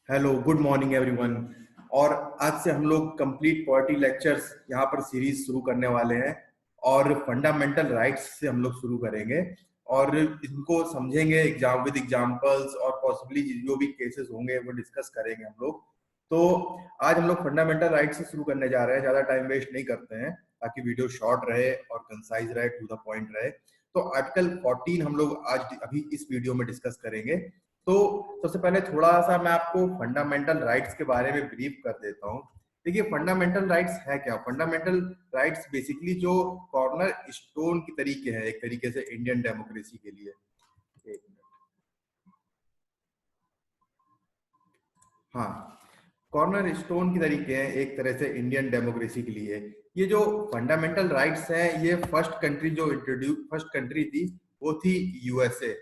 Hello, good morning everyone. और आज से हम लोग कंप्लीट पॉलिटी लेक्चर्स यहाँ पर सीरीज शुरू करने वाले हैं और फंडामेंटल राइट्स से हम लोग शुरू करेंगे और इनको समझेंगे एग्जाम विद एग्जांपल्स और पॉसिबली जो भी केसेस होंगे वो डिस्कस करेंगे हम लोग। तो आज हम लोग फंडामेंटल राइट्स से शुरू करने जा रहे हैं, ज्यादा टाइम वेस्ट नहीं करते हैं ताकि वीडियो शॉर्ट रहे और कंसाइज रहे, टू द पॉइंट रहे। तो आर्टिकल 14 हम लोग आज अभी इस वीडियो में डिस्कस करेंगे। तो सबसे पहले थोड़ा सा मैं आपको फंडामेंटल राइट्स के बारे में ब्रीफ कर देता हूँ। देखिए, फंडामेंटल राइट्स है क्या? फंडामेंटल राइट्स बेसिकली जो कॉर्नर स्टोन की तरीके हैं एक तरीके से इंडियन डेमोक्रेसी के लिए। एक मिनट। हाँ, कॉर्नर स्टोन की तरीके हैं एक तरह से इंडियन डेमोक्रेसी के लिए। ये जो फंडामेंटल राइट्स हैं, ये फर्स्ट कंट्री थी वो थी यूएसए।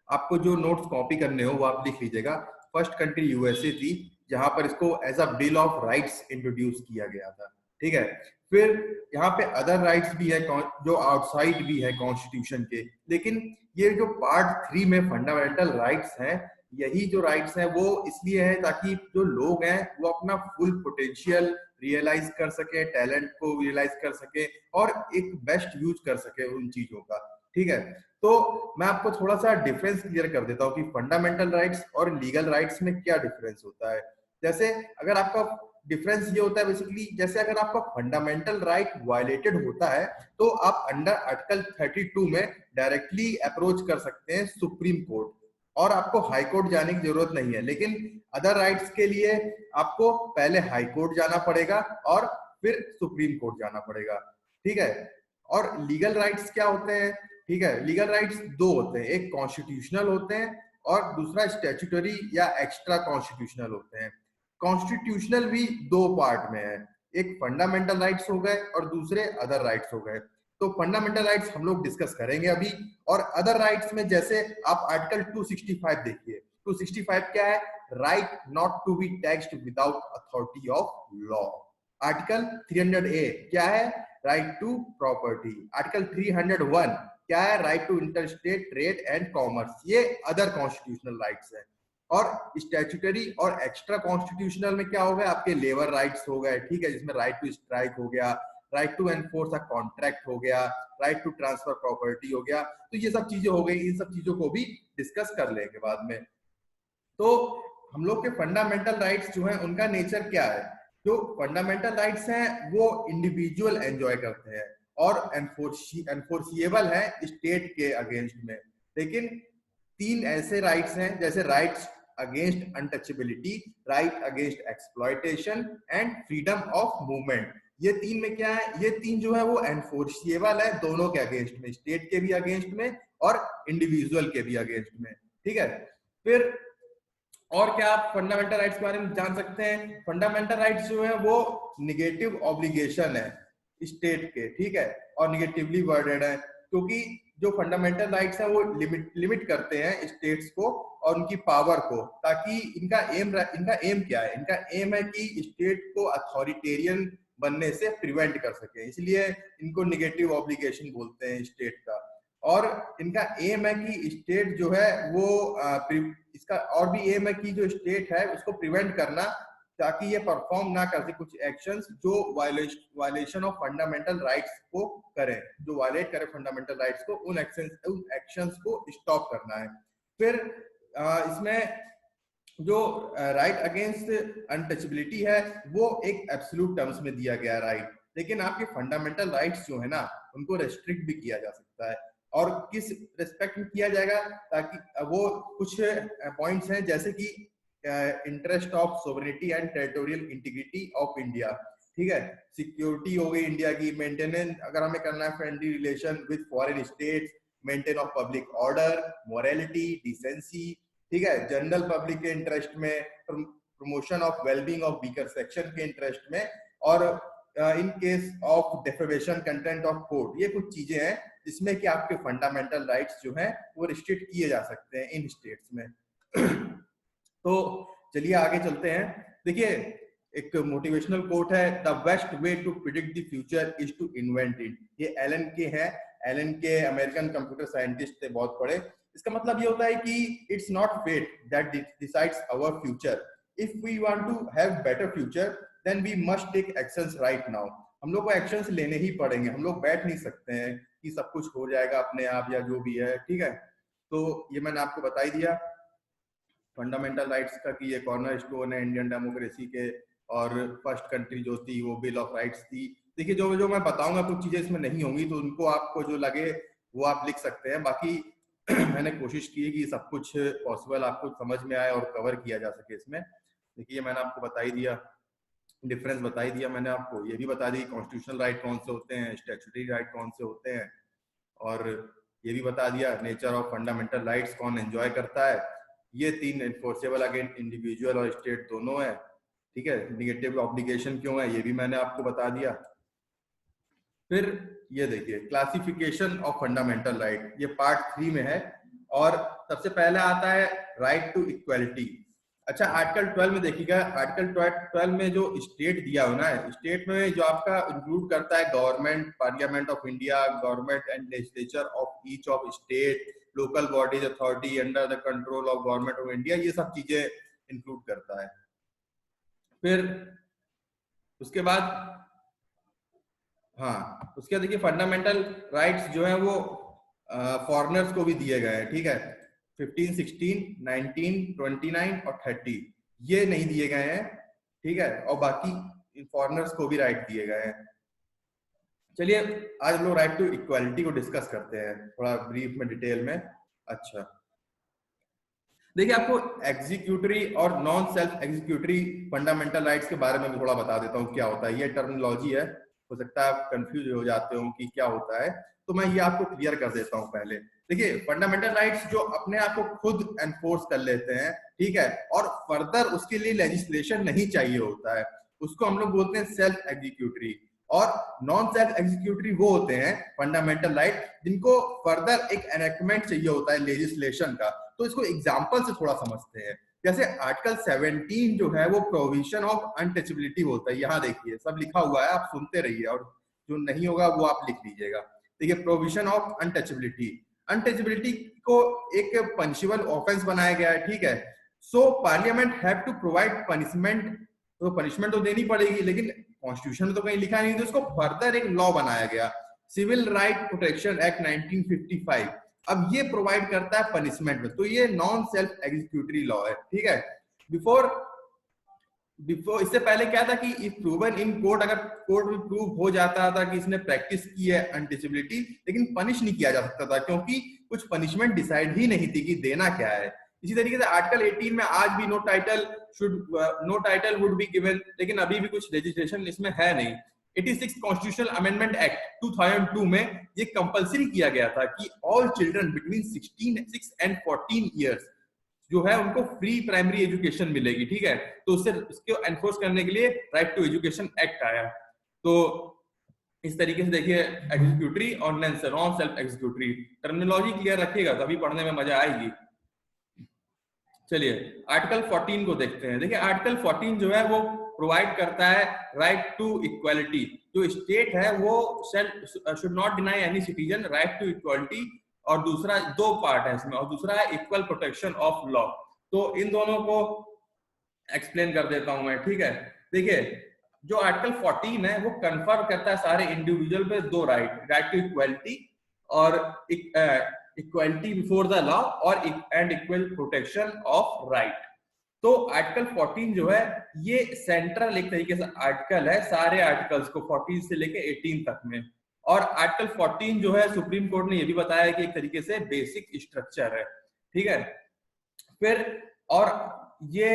आपको जो नोट्स कॉपी करने हो वो आप लिख लीजिएगा। फर्स्ट कंट्री यूएसए थी जहां पर इसको as a bill of rights introduce किया गया था। ठीक है। फिर यहाँ पे अदर राइट्स भी है जो आउटसाइड भी है कॉन्स्टिट्यूशन के, लेकिन ये जो पार्ट 3 में फंडामेंटल राइट्स हैं, यही जो राइट्स हैं वो इसलिए है ताकि जो लोग हैं वो अपना फुल पोटेंशियल रियलाइज कर सके, टैलेंट को रियलाइज कर सके और एक बेस्ट यूज कर सके उन चीजों का। ठीक है। तो मैं आपको थोड़ा सा डिफरेंस क्लियर कर देता हूँ कि फंडामेंटल राइट्स और लीगल राइट्स में क्या डिफरेंस होता है। जैसे अगर आपका डिफरेंस ये होता है बेसिकली, जैसे अगर आपका फंडामेंटल राइट वायलेटेड होता है तो आप अंडर आर्टिकल 32 में डायरेक्टली अप्रोच कर सकते हैं सुप्रीम कोर्ट और आपको हाई कोर्ट जाने की जरूरत नहीं है। लेकिन अदर राइट्स के लिए आपको पहले हाई कोर्ट जाना पड़ेगा और फिर सुप्रीम कोर्ट जाना पड़ेगा। ठीक है। और लीगल राइट्स क्या होते हैं? ठीक है, लीगल राइट्स दो होते हैं, एक कॉन्स्टिट्यूशनल होते हैं और दूसरा स्टैट्यूटरी या एक्स्ट्रा कॉन्स्टिट्यूशनल होते हैं। कॉन्स्टिट्यूशनल भी दो पार्ट में है, एक फंडामेंटल राइट्स हो गए और दूसरे अदर राइट्स हो गए। तो फंडामेंटल राइट्स हम लोग डिस्कस करेंगे अभी। और अदर राइट्स में जैसे आप आर्टिकल 265 देखिए। 265 क्या है? Right not to be taxed without authority of law. Article 300A क्या है? Right to property. आर्टिकल 301 क्या है? Right to interstate trade and commerce. ये अदर कॉन्स्टिट्यूशनल राइट्स है। और स्टैट्यूटरी और एक्स्ट्रा कॉन्स्टिट्यूशनल में क्या हो गया? आपके लेबर राइट्स हो गए, ठीक है, जिसमें राइट टू स्ट्राइक हो गया, right to enforce a contract हो गया, राइट टू ट्रांसफर प्रॉपर्टी हो गया। तो ये सब चीजें हो गई, इन सब चीजों को भी डिस्कस कर लेंगे बाद में। तो हम लोग के फंडामेंटल राइट्स जो हैं उनका नेचर क्या है? जो फंडामेंटल राइट्स हैं वो इंडिविजुअल एंजॉय करते हैं और एनफोर्सिएबल है स्टेट के अगेंस्ट में। लेकिन तीन ऐसे राइट्स हैं, जैसे rights against untouchability, right against exploitation and freedom of movement. ये तीन में क्या है? ये तीन जो है वो एनफोर्सिएबल है दोनों के अगेंस्ट में, स्टेट के भी अगेंस्ट में और इंडिविजुअल के भी अगेंस्ट में। ठीक है। फिर और क्या आप फंडामेंटल राइट्स के बारे में जान सकते हैं? फंडामेंटल राइट्स जो है वो निगेटिव ऑब्लिगेशन है स्टेट के, ठीक है, और निगेटिवली वर्डेड है, क्योंकि जो फंडामेंटल राइट्स है वो लिमिट करते हैं स्टेट्स को और उनकी पावर को, ताकि इनका एम क्या है? इनका एम है कि स्टेट को अथॉरिटेरियन बनने से प्रिवेंट कर सके, इसलिए इनको निगेटिव ऑब्लिगेशन बोलते हैं स्टेट का। और इनका एम है कि स्टेट जो है वो इसका और भी एम है कि जो स्टेट है उसको प्रिवेंट करना, ताकि ये परफॉर्म ना कर सके कुछ एक्शंस जो वायलेशन ऑफ फंडामेंटल राइट्स को करें, जो वायलेट करे फंडामेंटल राइट्स को, उन एक्शंस को स्टॉप करना है। फिर इसमें जो राइट अगेंस्ट अनटचेबिलिटी है वो एक एब्सोल्यूट टर्म्स में दिया गया राइट, लेकिन आपके फंडामेंटल राइट्स जो है ना उनको रेस्ट्रिक्ट भी किया जा सकता है। और किस रिस्पेक्ट में किया जाएगा? ताकि वो कुछ पॉइंट्स हैं, जैसे कि interest of sovereignty and territorial integrity of India, ठीक है, सिक्योरिटी हो गई इंडिया की, मेंटेनेंस अगर हमें करना है friendly relation with foreign states, maintain of public order, morality, decency, ठीक है, जनरल पब्लिक के इंटरेस्ट में, promotion of wellbeing of weaker section के इंटरेस्ट में, और in case of defamation content of court. ये कुछ चीजें हैं जिसमें कि आपके फंडामेंटल राइट्स जो हैं वो रिस्ट्रिक्ट किए जा सकते हैं इन स्टेट्स में। तो चलिए आगे चलते हैं। देखिए, एक मोटिवेशनल कोट है, the best way to predict the future is to invent it. ये एलन के हैं, एलन के अमेरिकन कंप्यूटर साइंटिस्ट थे, बहुत बड़े। इसका मतलब ये होता है कि it's not fate that decides our future, if we want to have better future then we must take actions right now. हम लोग को एक्शंस लेने ही पड़ेंगे, हम लोग बैठ नहीं सकते हैं कि सब कुछ हो जाएगा अपने आप या जो भी है, ठीक है। तो ये मैंने आपको बता ही दिया फंडामेंटल राइट्स का कि ये कॉर्नर स्टोन है इंडियन डेमोक्रेसी के, और फर्स्ट कंट्री जो थी वो बिल ऑफ राइट्स थी। देखिए जो जो मैं बताऊंगा कुछ चीजें इसमें नहीं होंगी तो उनको आपको जो लगे वो आप लिख सकते हैं, बाकी मैंने कोशिश की है कि सब कुछ पॉसिबल आपको समझ में आए और कवर किया जा सके इसमें। देखिए मैंने आपको बता ही दिया डिफरेंस, बता ही दिया मैंने आपको, ये भी बता दी कॉन्स्टिट्यूशनल राइट कौन से होते हैं, स्टैट्यूटरी राइट कौन से होते हैं, और ये भी बता दिया नेचर ऑफ फंडामेंटल राइट्स कौन एंजॉय करता है। ये तीन एनफोर्सेबल अगेंस्ट इंडिविजुअल और स्टेट दोनों है, ठीक है। निगेटिव ऑब्लिगेशन क्यों है ये भी मैंने आपको बता दिया। फिर ये देखिए क्लासिफिकेशन ऑफ फंडामेंटल राइट, ये पार्ट 3 में है, और सबसे पहले आता है राइट टू इक्वालिटी। अच्छा आर्टिकल 12 में देखिएगा, आर्टिकल 12 में जो स्टेट दिया हो ना, स्टेट में जो आपका इंक्लूड करता है government, parliament of India, government and legislature of each of state, local bodies authority under the control of government of India, ये सब चीजें इंक्लूड करता है। फिर उसके बाद हाँ उसके बाद देखिए फंडामेंटल राइट्स जो है वो फॉरेनर्स को भी दिए गए हैं, ठीक है। 15, 16, 19, 29 और 30 ये नहीं दिए गए हैं, ठीक है, और बाकी फॉरेनर्स को भी राइट दिए गए हैं। चलिए आज लोग राइट टू इक्वालिटी को डिस्कस करते हैं थोड़ा ब्रीफ में डिटेल में। अच्छा देखिए आपको एग्जीक्यूटरी और non self executory fundamental rights के बारे में भी थोड़ा बता देता हूँ क्या होता है। ये टर्मिनोलॉजी है, हो सकता है आप कंफ्यूज हो जाते हो कि क्या होता है, तो मैं ये आपको क्लियर कर देता हूँ पहले। देखिए फंडामेंटल राइट्स जो अपने आप को खुद एनफोर्स कर लेते हैं, ठीक है, और फर्दर उसके लिए लेजिस्लेशन नहीं चाहिए होता है, उसको हम लोग बोलते हैं सेल्फ एग्जीक्यूटरी। और नॉन सेल्फ एग्जीक्यूटरी वो होते हैं फंडामेंटल राइट जिनको फर्दर एक एनेक्टमेंट चाहिए होता है लेजिस्लेशन का। तो इसको एग्जांपल से थोड़ा समझते हैं। जैसे आर्टिकल 17 जो है वो प्रोविजन ऑफ अनटचेबिलिटी होता है, यहाँ देखिए सब लिखा हुआ है, आप सुनते रहिए और जो नहीं होगा वो आप लिख लीजिएगा। देखिए प्रोविजन ऑफ अनटचेबिलिटी, अनटचेबिलिटी को एक पनिशेबल ऑफेंस बनाया गया है, ठीक है। So parliament have to provide punishment, तो पनिशमेंट तो देनी पड़ेगी, लेकिन कॉन्स्टिट्यूशन में तो कहीं लिखा नहीं, तो उसको फर्दर एक लॉ बनाया गया, सिविल राइट प्रोटेक्शन एक्ट 1955। अब ये प्रोवाइड करता है पनिशमेंट में, तो ये नॉन सेल्फ एग्जीक्यूटरी लॉ है, ठीक है। बिफोर इससे पहले क्या था कि इफ प्रूवन इन कोर्ट, अगर कोर्ट में प्रूव हो जाता था कि इसने प्रैक्टिस की है अनटचेबिलिटी, लेकिन पनिश नहीं किया जा सकता था क्योंकि कुछ पनिशमेंट डिसाइड ही नहीं थी कि देना क्या है। इसी तरीके से आर्टिकल 18 में आज भी no title would be given, लेकिन अभी भी कुछ लेजिस्लेशन इसमें है नहीं। 86 कॉन्स्टिट्यूशनल अमेंडमेंट एक्ट 2002 में ये कंपलसरी किया गया था कि all children between 6 and 14 years जो है उनको फ्री प्राइमरी एजुकेशन मिलेगी, ठीक है। तो उससे उसको एनफोर्स करने के लिए राइट टू एजुकेशन एक्ट आया। तो इस तरीके से देखिए एग्जीक्यूटरी और non self executory, terminology clear रखिएगा तभी पढ़ने में मजा आएगी। चलिए आर्टिकल 14 को देखते हैं। देखिए आर्टिकल 14 जो है वो प्रोवाइड करता है राइट टू इक्वालिटी। जो स्टेट है वो should not deny any citizen right to equality, और दूसरा दो पार्ट है इसमें, और दूसरा है इक्वल प्रोटेक्शन ऑफ लॉ। तो इन दोनों को एक्सप्लेन कर देता हूं मैं, ठीक है। देखिए जो आर्टिकल 14 है वो कन्फर्म करता है सारे इंडिविजुअल पे दो राइट, राइट टू इक्वालिटी और इक्वालिटी बिफोर द लॉ और and equal protection of right. तो आर्टिकल 14 जो है ये सेंट्रल एक तरीके से आर्टिकल है सारे आर्टिकल्स को 14 से लेके 18 तक में। और आर्टिकल 14 जो है सुप्रीम कोर्ट ने ये भी बताया कि एक तरीके से बेसिक स्ट्रक्चर है, ठीक है। फिर और ये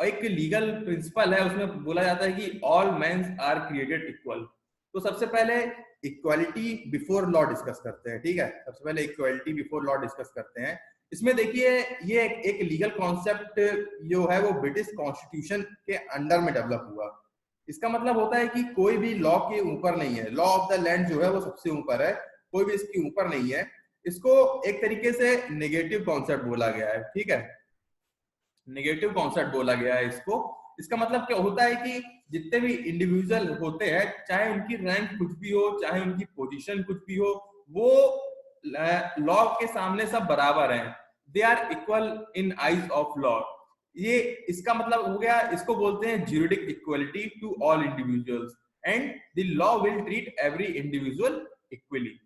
एक लीगल प्रिंसिपल है, उसमें बोला जाता है कि all mens are created equal. तो सबसे पहले इक्वालिटी बिफोर लॉ डिस्कस करते हैं, ठीक है। सबसे पहले इक्वालिटी बिफोर लॉ डिस्कस करते हैं। इसमें देखिए ये एक लीगल कॉन्सेप्ट जो है वो ब्रिटिश कॉन्स्टिट्यूशन के अंडर में डेवलप हुआ। इसका मतलब होता है कि कोई भी लॉ के ऊपर नहीं है, लॉ ऑफ द लैंड जो है वो सबसे ऊपर है, कोई भी इसके ऊपर नहीं है। इसको एक तरीके से नेगेटिव कॉन्सेप्ट बोला गया है, ठीक है, नेगेटिव कॉन्सेप्ट बोला गया है इसको। इसका मतलब क्या होता है कि जितने भी इंडिविजुअल होते हैं, चाहे उनकी रैंक कुछ भी हो, चाहे उनकी पोजीशन कुछ भी हो, वो लॉ के सामने सब बराबर हैं, they are equal in eyes of law. ये इसका मतलब हो गया, इसको बोलते हैं juridic equality to all individuals and the law will treat every individual equally.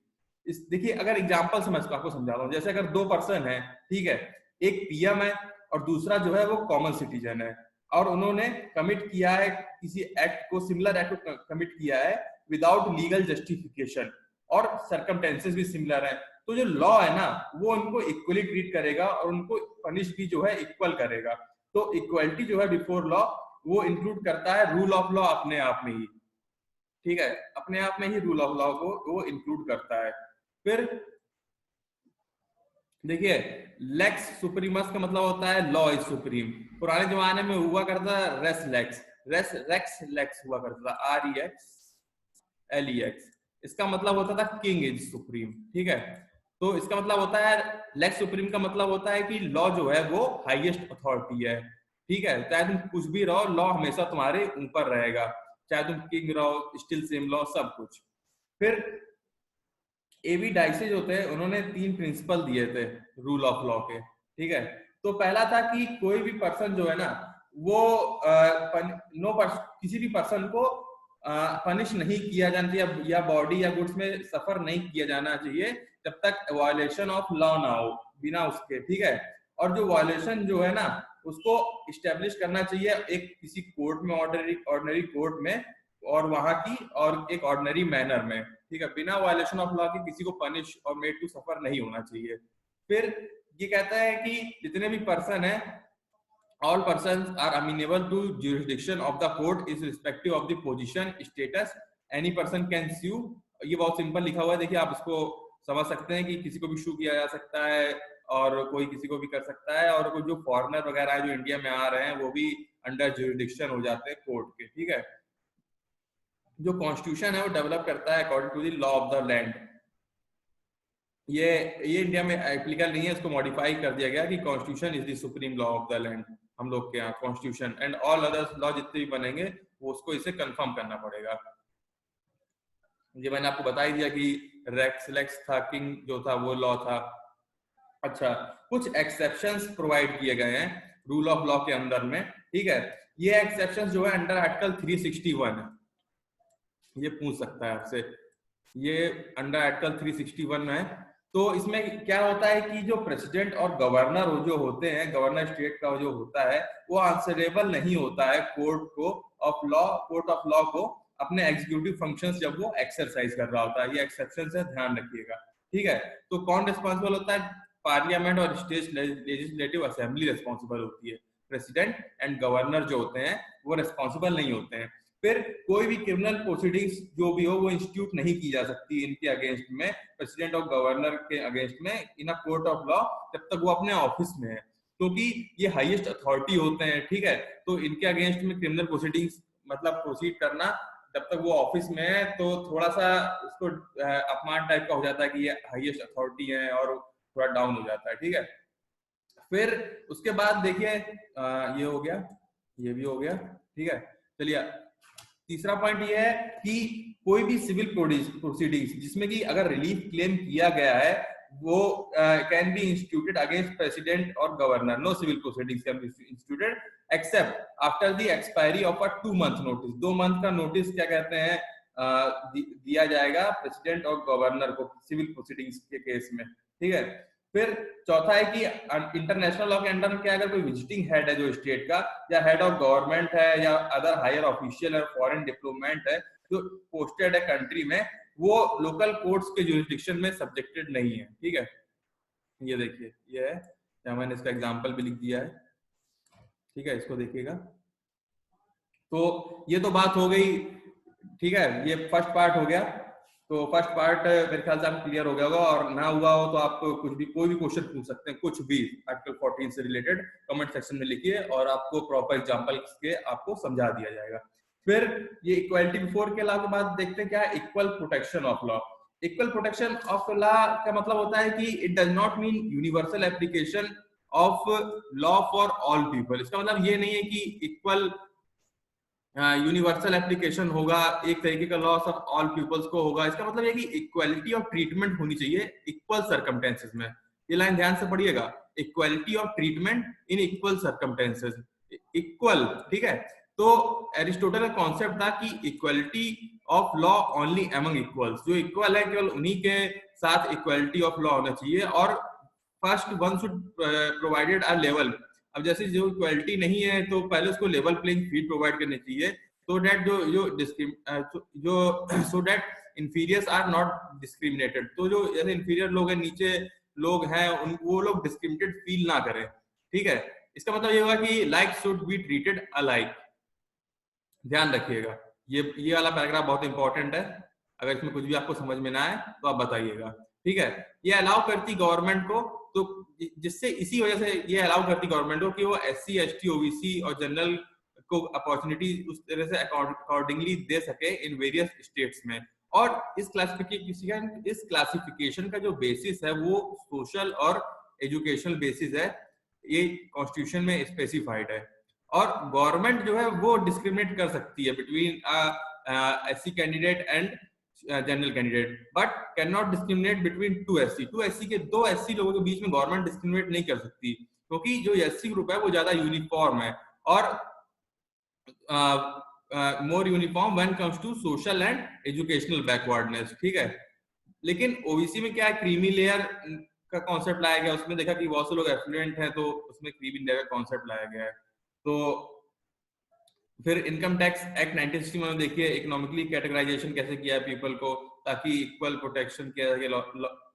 इस देखिए अगर एग्जांपल से मैं आपको समझाता हूँ, जैसे अगर दो पर्सन है, ठीक है, एक पीएम है और दूसरा जो है वो कॉमन सिटीजन है, और उन्होंने कमिट किया है किसी एक्ट को, सिमिलर एक्ट को कमिट किया है विदाउट लीगल जस्टिफिकेशन और सरकमटेंसेस भी सिमिलर है, तो जो लॉ है ना वो उनको इक्वली ट्रीट करेगा और उनको पनिश भी जो है इक्वल करेगा। तो इक्वलिटी जो है बिफोर लॉ वो इंक्लूड करता है रूल ऑफ लॉ अपने आप में ही, ठीक है, अपने आप में ही रूल ऑफ लॉ को वो इंक्लूड करता है। फिर देखिए लेक्स सुप्रीमस का मतलब होता है लॉ इज सुप्रीम। पुराने जमाने में हुआ करता था रेस लेक्स, रेस रेक्स लेक्स हुआ करता था, REX LEX, इसका मतलब होता था किंग इज सुप्रीम, ठीक है। तो इसका मतलब होता है लेक्स सुप्रीम का मतलब होता है कि लॉ जो है वो हाईएस्ट अथॉरिटी है, ठीक है, चाहे तुम कुछ भी रहो लॉ हमेशा तुम्हारे ऊपर रहेगा, चाहे तुम किंग रहो स्टिल सेम लॉ, सब कुछ। फिर एवी डाइसेज होते हैं, उन्होंने 3 प्रिंसिपल दिए थे रूल ऑफ लॉ के, ठीक है। तो पहला था कि कोई भी पर्सन जो है ना वो किसी भी पर्सन को पनिश नहीं किया जाना चाहिए या बॉडी या गुड्स में सफर नहीं किया जाना चाहिए जब तक वायलेशन ऑफ लॉ ना हो, बिना उसके, ठीक है। और जो वायलेशन जो है ना उसको इस्टेब्लिश करना चाहिए एक किसी कोर्ट में, ऑर्डिनरी कोर्ट में, और वहां की और एक ऑर्डिनरी मैनर में, ठीक है, बिना वायलेशन ऑफ लॉ के किसी को पनिश और मेड टू सफर नहीं होना चाहिए। फिर ये कहता है कि जितने भी पर्सन है, all persons are amenable to jurisdiction of the court is irrespective of the position status, any person can sue। ये बहुत सिंपल लिखा हुआ है, देखिए आप इसको समझ सकते हैं कि किसी को भी शू किया जा सकता है और कोई किसी को भी कर सकता है, और कोई जो फॉरेनर वगैरह है जो इंडिया में आ रहे हैं वो भी अंडर जुरिडिक्शन हो जाते हैं कोर्ट के, ठीक है। जो कॉन्स्टिट्यूशन है वो डेवलप करता है according to the law of the land. ये इंडिया में एप्लीकेबल नहीं है, इसको मॉडिफाई कर दिया गया कि constitution is the supreme law of the land. हम लोग के यहाँ constitution and all other law जितने भी बनेंगे वो उसको इसे कंफर्म करना पड़ेगा। ये मैंने आपको बता ही दिया कि रेक्स लेक्स था, किंग जो था वो लॉ था। अच्छा, कुछ एक्सेप्शंस प्रोवाइड किए गए हैं रूल ऑफ लॉ के अंदर में, ठीक है। ये एक्सेप्शंस जो है अंडर आर्टिकल 361 है, ये पूछ सकता है आपसे, ये अंडर आर्टिकल 361 में है। तो इसमें क्या होता है कि जो प्रेसिडेंट और गवर्नर जो होते हैं, गवर्नर स्टेट का जो होता है वो आंसरेबल नहीं होता है कोर्ट ऑफ लॉ को अपने एग्जीक्यूटिव फंक्शंस जब वो एक्सरसाइज कर रहा होता है। ये एक्सेप्शन है, ध्यान रखिएगा, ठीक है। तो कौन रिस्पॉन्सिबल होता है? पार्लियामेंट और स्टेट लेजिस्लेटिव असेंबली रिस्पॉन्सिबल होती है। प्रेसिडेंट एंड गवर्नर जो होते हैं वो रिस्पॉन्सिबल नहीं होते हैं। फिर कोई भी क्रिमिनल प्रोसीडिंग्स जो भी हो वो इंस्टीट्यूट नहीं की जा सकती इनके अगेंस्ट में, प्रेसिडेंट और गवर्नर के अगेंस्ट में इन अ कोर्ट ऑफ लॉ, जब तक वो अपने ऑफिस में है, क्योंकि ये हाईएस्ट अथॉरिटी होते हैं, ठीक है। तो इनके अगेंस्ट में क्रिमिनल प्रोसीडिंग्स मतलब प्रोसीड करना जब तक वो ऑफिस में है तो थोड़ा सा उसको अपमान टाइप का हो जाता है कि ये हाईएस्ट अथॉरिटी है और थोड़ा डाउन हो जाता है, ठीक है। फिर उसके बाद देखिए ये हो गया, ये भी हो गया, ठीक है। चलिए तीसरा पॉइंट ये है कि कोई भी सिविल प्रोसीडिंग्स जिसमें कि अगर रिलीफ क्लेम किया गया है वो can be instituted against president और governor. No civil proceedings can be instituted except after the expiry of a 2 month notice. 2 month का नोटिस क्या कहते हैं दिया जाएगा प्रेसिडेंट और गवर्नर को सिविल प्रोसीडिंग्स के केस में, ठीक है। फिर चौथा है कि इंटरनेशनल लॉ के अंडर में क्या, अगर कोई विजिटिंग हेड है जो स्टेट का या हेड ऑफ गवर्नमेंट है या अदर हायर ऑफिशियल और फॉरेन डिप्लोमेट है जो पोस्टेड है कंट्री में, वो लोकल कोर्ट्स के जुरिसडिक्शन में सब्जेक्टेड नहीं है, ठीक है। ये देखिए ये है, या मैंने इसका एग्जांपल भी लिख दिया है, ठीक है, इसको देखिएगा। तो ये तो बात हो गई, ठीक है, ये फर्स्ट पार्ट हो गया। तो फर्स्ट पार्ट मेरे ख्याल से आपको क्लियर हो गया होगा, और ना हुआ हो तो आप कुछ भी कोई भी क्वेश्चन पूछ सकते हैं, कुछ भी आर्टिकल 14 से रिलेटेड कमेंट सेक्शन में लिखिए और आपको प्रॉपर एग्जांपल के आपको समझा दिया जाएगा। फिर ये इक्वालिटी बिफोर के लॉ के बाद देखते हैं क्या है equal protection of law. Equal protection of law का मतलब होता है कि it does not mean universal application of law for all people. इसका मतलब ये नहीं है कि इक्वल यूनिवर्सल एप्लीकेशन होगा, एक तरीके का लॉ ऑफ ऑल पीपल्स को होगा। इसका मतलब ये कि इक्वालिटी ऑफ ट्रीटमेंट होनी चाहिए इक्वल सर्कमस्टेंसेस में। ये लाइन ध्यान से पढ़िएगा, equality of treatment in equal circumstances, equal, ठीक है। तो एरिस्टोटल का कॉन्सेप्ट था कि equality of law only among equals, जो इक्वल है केवल उन्हीं के साथ इक्वलिटी ऑफ लॉ होना चाहिए, और first one should provided a level. अब जैसे जो इक्वलिटी नहीं है तो पहले उसको लेवल प्लेइंग फील्ड प्रोवाइड करनी चाहिए, so that जो so that inferiors are not discriminated, तो जो जैसे inferior लोग हैं, नीचे लोग हैं, वो लोग discriminated फील ना करें, ठीक है। इसका मतलब ये हुआ कि like should be treated alike, ध्यान रखिएगा। ये वाला पैराग्राफ बहुत इंपॉर्टेंट है, अगर इसमें कुछ भी आपको समझ में ना आए तो आप बताइएगा, ठीक है। ये अलाउ करती गवर्नमेंट को, तो जिससे इसी वजह से ये अलाउ करती गवर्नमेंट को कि वो SC ST OBC और जनरल को अपॉर्चुनिटी उस तरह से अकॉर्डिंगली दे सके इन वेरियस स्टेट्स में। और इस क्लासिफिकेशन का जो बेसिस है वो सोशल और एजुकेशनल बेसिस है, ये कॉन्स्टिट्यूशन में स्पेसिफाइड है। और गवर्नमेंट जो है वो डिस्क्रिमिनेट कर सकती है between SC candidate and general candidate, but can not discriminate between 2 SC। 2 SC के 2 SC लोगों के बीच में गवर्नमेंट डिस्क्रिमिनेट नहीं कर सकती, क्योंकि जो SC ग्रुप है वो ज्यादा यूनिफॉर्म है और more uniform when comes to social and educational backwardness, ठीक है। लेकिन ओबीसी में क्या है, क्रीमी लेयर का कॉन्सेप्ट लाया गया, उसमें देखा कि बहुत से लोग एफ्लुएंट हैं तो उसमें क्रीमी लेयर का कॉन्सेप्ट लाया गया है। तो फिर इनकम टैक्स एक्ट 1961 में देखिए इकोनॉमिकली कैटेगराइजेशन कैसे किया है पीपल को, ताकि इक्वल प्रोटेक्शन किया जाए,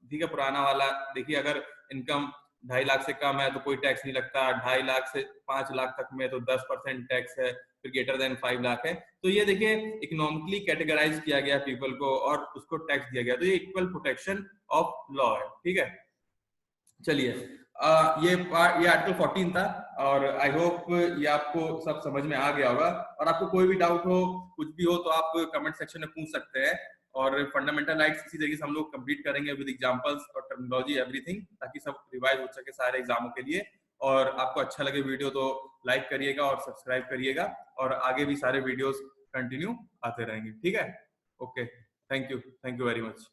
ठीक है। पुराना वाला देखिए, अगर इनकम 2.5 लाख से कम है तो कोई टैक्स नहीं लगता, 2.5 लाख से 5 लाख तक में तो 10% टैक्स है, फिर ग्रेटर देन 5 लाख है तो ये देखिए इकोनॉमिकली कैटेगराइज किया गया पीपल को और उसको टैक्स दिया गया, तो ये इक्वल प्रोटेक्शन ऑफ लॉ है, ठीक है। चलिए ये आर्टिकल 14 था और आई होप ये आपको सब समझ में आ गया होगा, और आपको कोई भी डाउट हो, कुछ भी हो तो आप कमेंट सेक्शन में पूछ सकते हैं। और फंडामेंटल राइट्स इसी तरीके से हम लोग कंप्लीट करेंगे विद एग्जांपल्स और टर्मिनोलॉजी एवरीथिंग, ताकि सब रिवाइज हो सके सारे एग्जामों के लिए। और आपको अच्छा लगे वीडियो तो लाइक करिएगा और सब्सक्राइब करिएगा, और आगे भी सारे वीडियोस कंटिन्यू आते रहेंगे, ठीक है। Okay, thank you very much.